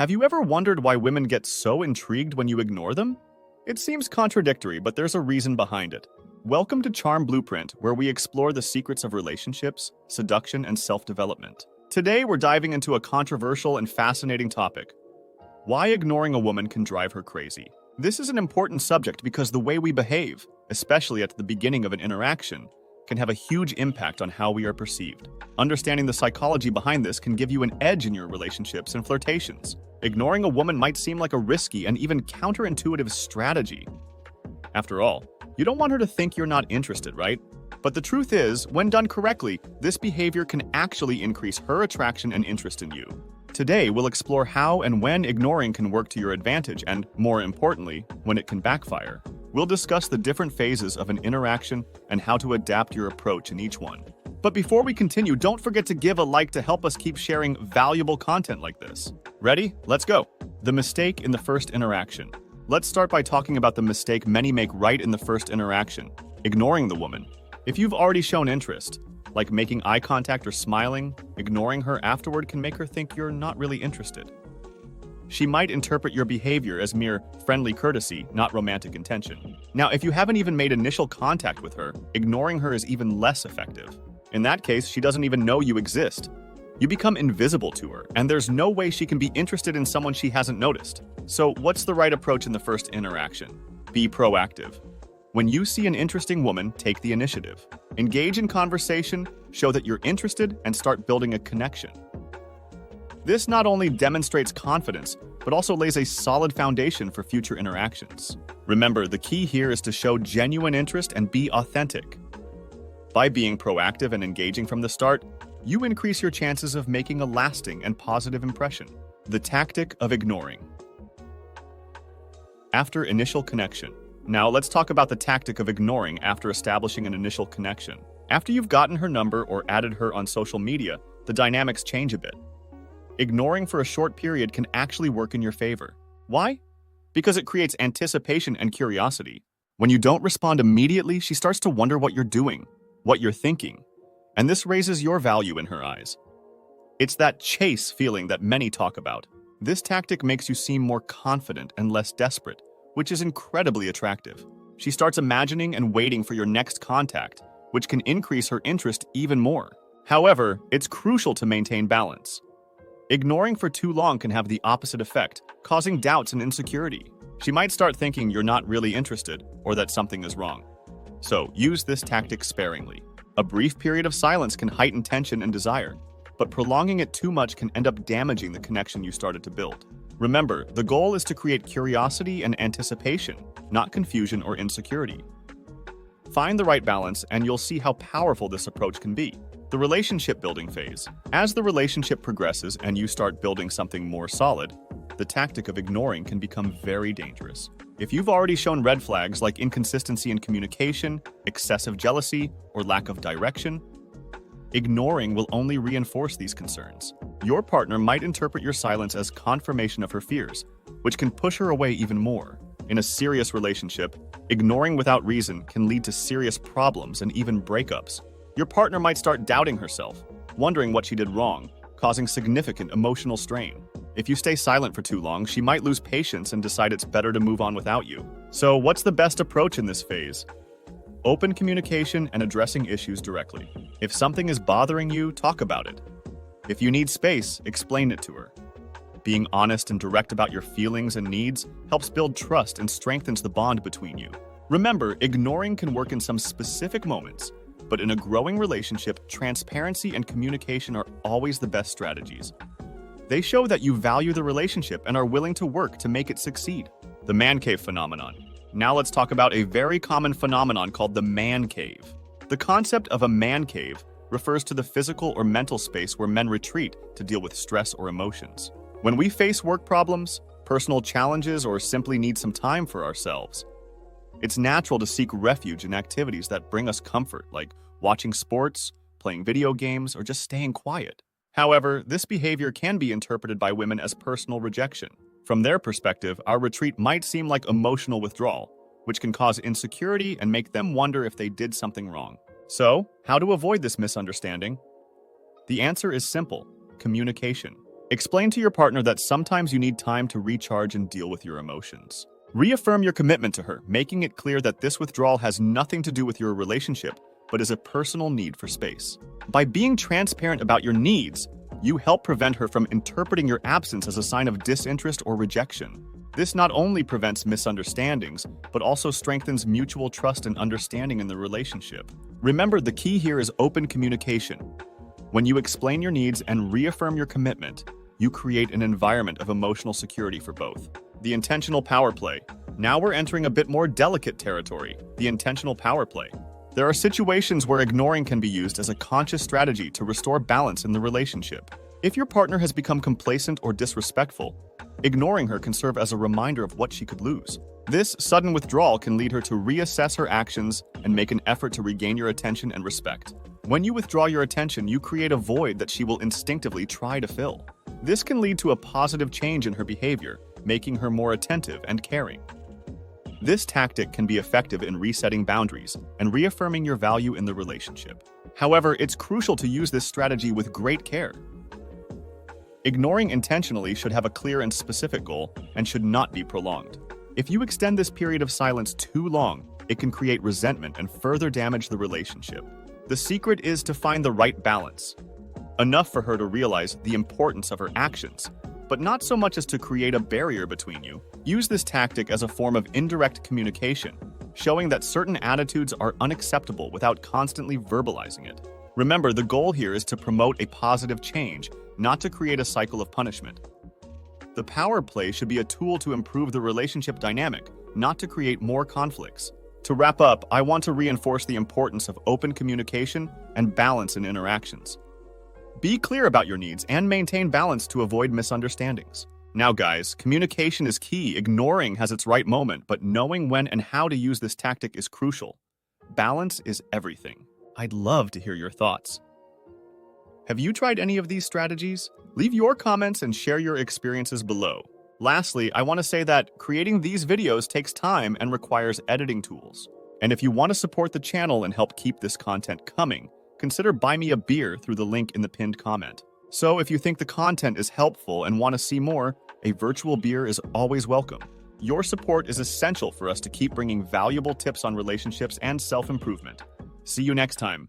Have you ever wondered why women get so intrigued when you ignore them? It seems contradictory, but there's a reason behind it. Welcome to Charm Blueprint, where we explore the secrets of relationships, seduction, and self-development. Today, we're diving into a controversial and fascinating topic: why ignoring a woman can drive her crazy. This is an important subject because the way we behave, especially at the beginning of an interaction, can have a huge impact on how we are perceived. Understanding the psychology behind this can give you an edge in your relationships and flirtations. Ignoring a woman might seem like a risky and even counterintuitive strategy. After all, you don't want her to think you're not interested, right? But the truth is, when done correctly, this behavior can actually increase her attraction and interest in you. Today, we'll explore how and when ignoring can work to your advantage and, more importantly, when it can backfire. We'll discuss the different phases of an interaction and how to adapt your approach in each one. But before we continue, don't forget to give a like to help us keep sharing valuable content like this. Ready? Let's go! The mistake in the first interaction. Let's start by talking about the mistake many make right in the first interaction: ignoring the woman. If you've already shown interest, like making eye contact or smiling, ignoring her afterward can make her think you're not really interested. She might interpret your behavior as mere friendly courtesy, not romantic intention. Now, if you haven't even made initial contact with her, ignoring her is even less effective. In that case, she doesn't even know you exist. You become invisible to her, and there's no way she can be interested in someone she hasn't noticed. So, what's the right approach in the first interaction? Be proactive. When you see an interesting woman, take the initiative. Engage in conversation, show that you're interested, and start building a connection. This not only demonstrates confidence, but also lays a solid foundation for future interactions. Remember, the key here is to show genuine interest and be authentic. By being proactive and engaging from the start, you increase your chances of making a lasting and positive impression. The tactic of ignoring. After initial connection. Now let's talk about the tactic of ignoring after establishing an initial connection. After you've gotten her number or added her on social media, the dynamics change a bit. Ignoring for a short period can actually work in your favor. Why? Because it creates anticipation and curiosity. When you don't respond immediately, she starts to wonder what you're doing, what you're thinking, and this raises your value in her eyes. It's that chase feeling that many talk about. This tactic makes you seem more confident and less desperate, which is incredibly attractive. She starts imagining and waiting for your next contact, which can increase her interest even more. However, it's crucial to maintain balance. Ignoring for too long can have the opposite effect, causing doubts and insecurity. She might start thinking you're not really interested or that something is wrong. So, use this tactic sparingly. A brief period of silence can heighten tension and desire, but prolonging it too much can end up damaging the connection you started to build. Remember, the goal is to create curiosity and anticipation, not confusion or insecurity. Find the right balance and you'll see how powerful this approach can be. The relationship building phase. As the relationship progresses and you start building something more solid, the tactic of ignoring can become very dangerous. If you've already shown red flags like inconsistency in communication, excessive jealousy, or lack of direction, ignoring will only reinforce these concerns. Your partner might interpret your silence as confirmation of her fears, which can push her away even more. In a serious relationship, ignoring without reason can lead to serious problems and even breakups. Your partner might start doubting herself, wondering what she did wrong, causing significant emotional strain. If you stay silent for too long, she might lose patience and decide it's better to move on without you. So, what's the best approach in this phase? Open communication and addressing issues directly. If something is bothering you, talk about it. If you need space, explain it to her. Being honest and direct about your feelings and needs helps build trust and strengthens the bond between you. Remember, ignoring can work in some specific moments, but in a growing relationship, transparency and communication are always the best strategies. They show that you value the relationship and are willing to work to make it succeed. The man cave phenomenon. Now let's talk about a very common phenomenon called the man cave. The concept of a man cave refers to the physical or mental space where men retreat to deal with stress or emotions. When we face work problems, personal challenges, or simply need some time for ourselves, it's natural to seek refuge in activities that bring us comfort, like watching sports, playing video games, or just staying quiet. However, this behavior can be interpreted by women as personal rejection. From their perspective, our retreat might seem like emotional withdrawal, which can cause insecurity and make them wonder if they did something wrong. So, how to avoid this misunderstanding? The answer is simple: communication. Explain to your partner that sometimes you need time to recharge and deal with your emotions. Reaffirm your commitment to her, making it clear that this withdrawal has nothing to do with your relationship, but is a personal need for space. By being transparent about your needs, you help prevent her from interpreting your absence as a sign of disinterest or rejection. This not only prevents misunderstandings, but also strengthens mutual trust and understanding in the relationship. Remember, the key here is open communication. When you explain your needs and reaffirm your commitment, you create an environment of emotional security for both. The intentional power play. Now we're entering a bit more delicate territory, the intentional power play. There are situations where ignoring can be used as a conscious strategy to restore balance in the relationship. If your partner has become complacent or disrespectful, ignoring her can serve as a reminder of what she could lose. This sudden withdrawal can lead her to reassess her actions and make an effort to regain your attention and respect. When you withdraw your attention, you create a void that she will instinctively try to fill. This can lead to a positive change in her behavior, making her more attentive and caring. This tactic can be effective in resetting boundaries and reaffirming your value in the relationship. However, it's crucial to use this strategy with great care. Ignoring intentionally should have a clear and specific goal and should not be prolonged. If you extend this period of silence too long, it can create resentment and further damage the relationship. The secret is to find the right balance. Enough for her to realize the importance of her actions, but not so much as to create a barrier between you. Use this tactic as a form of indirect communication, showing that certain attitudes are unacceptable without constantly verbalizing it. Remember, the goal here is to promote a positive change, not to create a cycle of punishment. The power play should be a tool to improve the relationship dynamic, not to create more conflicts. To wrap up, I want to reinforce the importance of open communication and balance in interactions. Be clear about your needs and maintain balance to avoid misunderstandings. Now guys, communication is key. Ignoring has its right moment, but knowing when and how to use this tactic is crucial. Balance is everything. I'd love to hear your thoughts. Have you tried any of these strategies? Leave your comments and share your experiences below. Lastly, I want to say that creating these videos takes time and requires editing tools. And if you want to support the channel and help keep this content coming, consider buy me a beer through the link in the pinned comment. So if you think the content is helpful and want to see more, a virtual beer is always welcome. Your support is essential for us to keep bringing valuable tips on relationships and self-improvement. See you next time.